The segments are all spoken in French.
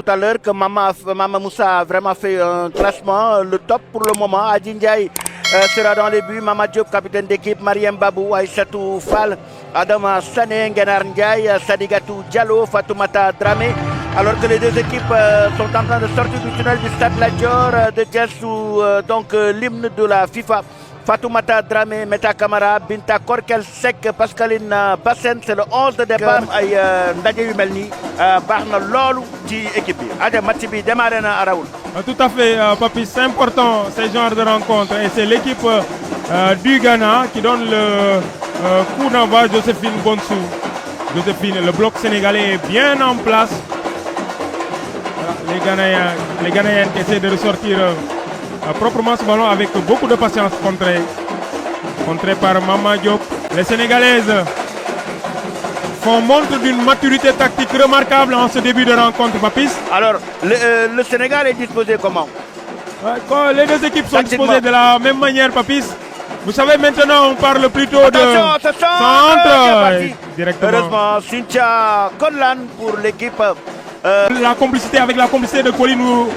Tout à l'heure que Mama Moussa a vraiment fait un classement, le top pour le moment. Adji Ndiaye sera dans les buts, Mama Diop capitaine d'équipe, Mariam Babou, Aïssatou Fall, Adama Sané, Ngenar Ndiaye, Sadigatou Diallo, Fatoumata Dramé. Alors que les deux équipes sont en train de sortir du tunnel du stade Lat Dior de Diass sous donc l'hymne de la FIFA. Fatoumata Dramé, Meta Camara, Binta Korkel Seck, Pascaline Bassène, c'est le 11 de départ. Ay ndaje yu mel nii baax na loolu ci équipe bi. Adja match bi démarré na Raoul. Tout à fait, Papy, c'est important ce genre de rencontre. Et c'est l'équipe du Ghana qui donne le coup d'envoi, Joséphine Bonsou. Joséphine, le bloc sénégalais est bien en place. Les Ghanéens qui essaient de ressortir proprement ce ballon avec beaucoup de patience contré par Mama Diop. Les Sénégalaises font montre d'une maturité tactique remarquable en ce début de rencontre, Papis. Alors, le Sénégal est disposé comment? Les deux équipes sont disposées de la même manière, Papis. Vous savez, maintenant, on parle plutôt attention, de centre directement. Heureusement, Cynthia Conlan pour l'équipe. La complicité avec la complicité de Colline, nous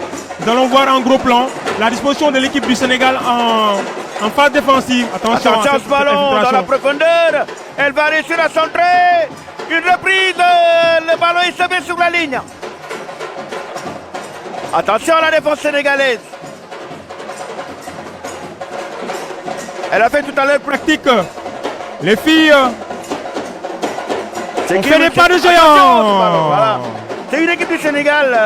allons voir en gros plan la disposition de l'équipe du Sénégal en phase défensive. Attention à ce ballon dans la profondeur. Elle va réussir à centrer. Une reprise. Le ballon est sauvé sur la ligne. Attention à la défense sénégalaise. Elle a fait tout à l'heure pratique. Les filles on fait des pas de géant. Voilà. C'est une équipe du Sénégal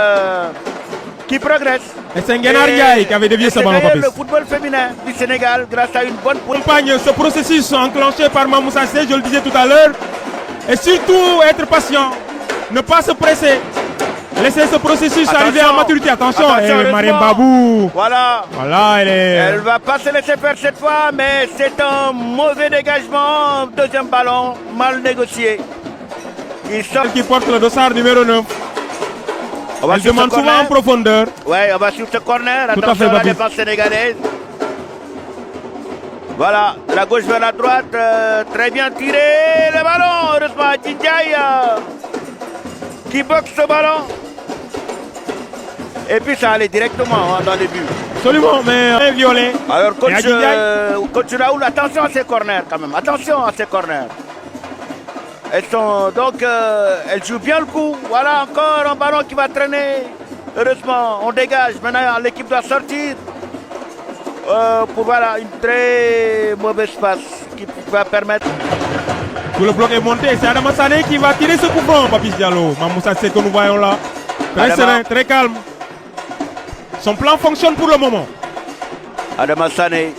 qui progresse. Et c'est Ngenar Ndiaye qui avait dévié ce ballon, Papis. Le football féminin du Sénégal grâce à une bonne accompagne ce processus enclenché par Mamou Sassé, je le disais tout à l'heure. Et surtout être patient, ne pas se presser. Laisser ce processus arriver à maturité. Attention, Mariam Babou. Voilà. Elle va pas se laisser faire cette fois, mais c'est un mauvais dégagement. Deuxième ballon, mal négocié. Qui porte le dossard numéro 9. Elle demande souvent en profondeur. Oui, on va sur ce corner. Attention à la défense sénégalaise. Voilà, de la gauche vers la droite. Très bien tiré. Le ballon, heureusement, Adji Ndiaye qui boxe ce ballon. Et puis ça allait directement dans les buts. Absolument, mais violet. Alors, coach Raoul, attention à ces corners quand même. Attention à ces corners. Elles jouent bien le coup. Voilà encore un ballon qui va traîner. Heureusement, on dégage. Maintenant, l'équipe doit sortir pour voilà, une très mauvaise passe qui va permettre. Tout le bloc est monté. C'est Adama Sané qui va tirer ce coup franc, Papis Diallo. Mamou Sassé que nous voyons là. Très serein, très calme. Son plan fonctionne pour le moment. Adama Sané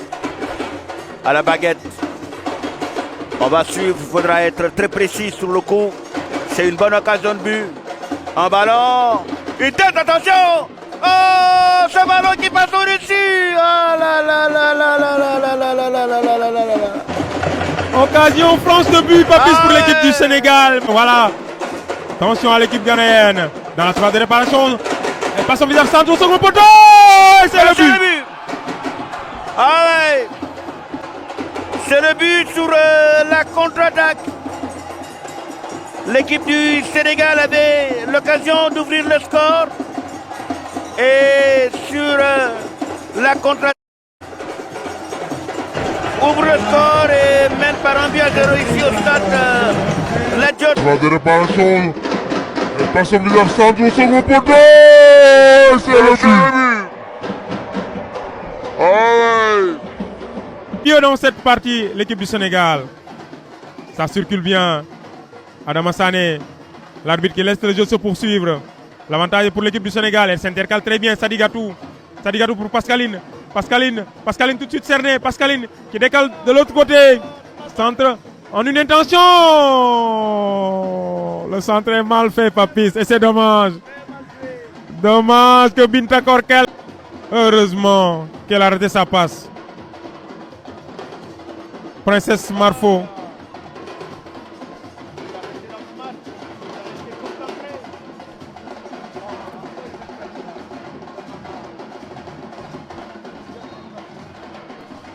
à la baguette. On va suivre, il faudra être très précis sur le coup. C'est une bonne occasion de but. Un ballon. Une tête, attention. Oh, ce ballon qui passe au-dessus. Oh là là là là là là là là là là là là là là là. Occasion, franche de but, Papis, pour l'équipe du Sénégal. Voilà. Attention à l'équipe ghanéenne. Dans la phase de réparation. Elle passe au visage centre au second poteau. Et c'est le but. Ah ouais. C'est le but sur la contre-attaque. L'équipe du Sénégal avait l'occasion d'ouvrir le score. Et sur la contre-attaque, ouvre le score et mène par un but à 0 ici au stade Lat Dior. La de réparation. Elle passe au visage centre au second poteau. C'est le but. Ah ouais. Mieux dans cette partie, l'équipe du Sénégal. Ça circule bien. Adama Sané, l'arbitre qui laisse le jeu se poursuivre. L'avantage est pour l'équipe du Sénégal. Elle s'intercale très bien. Sadigatou. Sadigatou pour Pascaline. Pascaline tout de suite cernée. Pascaline qui décale de l'autre côté. Centre en une intention. Le centre est mal fait, Papis. Et c'est dommage. Dommage que Binta Korkel. Heureusement qu'elle a arrêté sa passe. Princesse Marfo.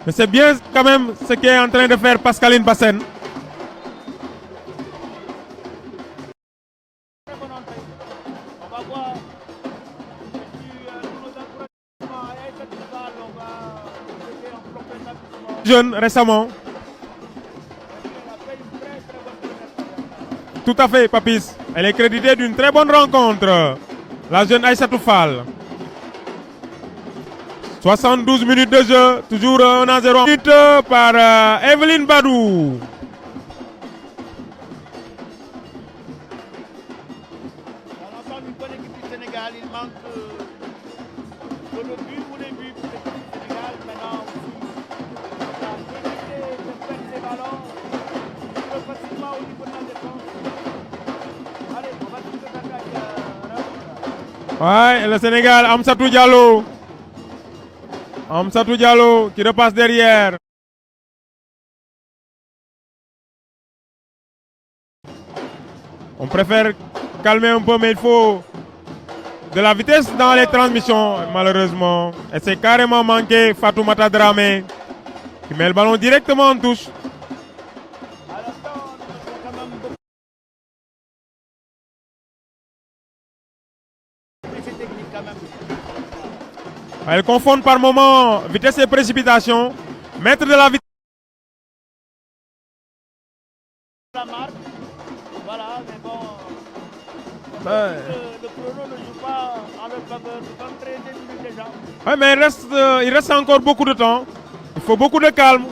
Mais c'est bien quand même ce qu'est en train de faire Pascaline Bassène. jeune récemment. Tout à fait, Papis. Elle est créditée d'une très bonne rencontre. La jeune Aïssatou Fall. 72 minutes de jeu, toujours 1-0 par Evelyne Badou. On entend une bonne équipe du Sénégal, il manque de but ou des buts pour l'équipe du Sénégal. Maintenant, la qualité de perdre les ballons, il peut facilement au niveau de la défense. Allez, on va tout attaquer. Ouais, le Sénégal, Amsatou Diallo. Amsatou Diallo qui repasse derrière. On préfère calmer un peu, mais il faut de la vitesse dans les transmissions, malheureusement. Et c'est carrément manqué Fatoumata Dramé qui met le ballon directement en touche. À l'instant, il faut quand même beaucoup de technique quand même. Elles confondent par moments vitesse et précipitation. Mettre de la vitesse. La marque, voilà, mais bon. Ouais. Le chrono ne joue pas en leur faveur, c'est comme 13 minutes déjà. Ouais, mais il reste encore beaucoup de temps. Il faut beaucoup de calme.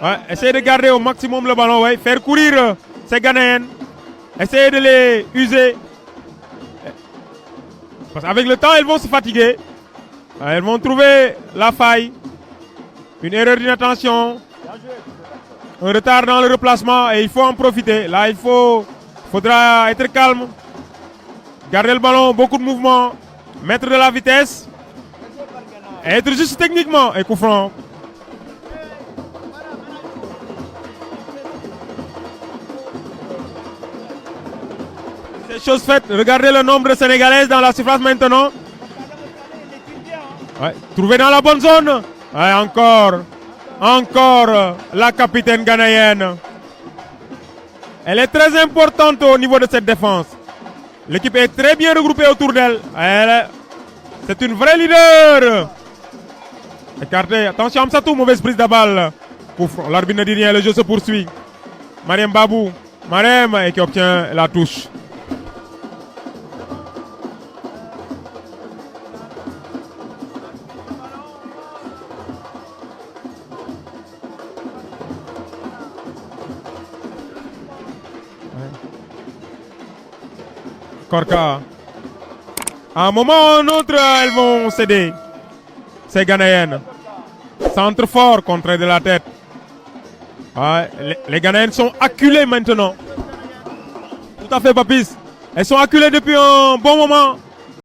Ouais, essayer de garder au maximum le ballon, ouais. Faire courir ces Ghanéennes. Essayer de les user. Parce qu'avec le temps, elles vont se fatiguer. Elles vont trouver la faille. Une erreur d'inattention. Un retard dans le replacement et il faut en profiter. Là, faudra être calme. Garder le ballon, beaucoup de mouvements. Mettre de la vitesse. Et être juste techniquement et coup franc. C'est chose faite. Regardez le nombre de Sénégalaises dans la surface maintenant. Ouais, trouvé dans la bonne zone. Ouais, encore la capitaine ghanéenne. Elle est très importante au niveau de cette défense. L'équipe est très bien regroupée autour d'elle. C'est une vraie leader. Écarté. Attention, Amsatou, mauvaise prise de balle. L'arbitre ne dit rien, le jeu se poursuit. Mariem Babou. Mariem et qui obtient la touche. Korka. À un moment ou un autre, elles vont céder. Ces Ghanéennes. Centre fort, contre de la tête. Ouais, les Ghanéennes sont acculées maintenant. Tout à fait, Papis. Elles sont acculées depuis un bon moment.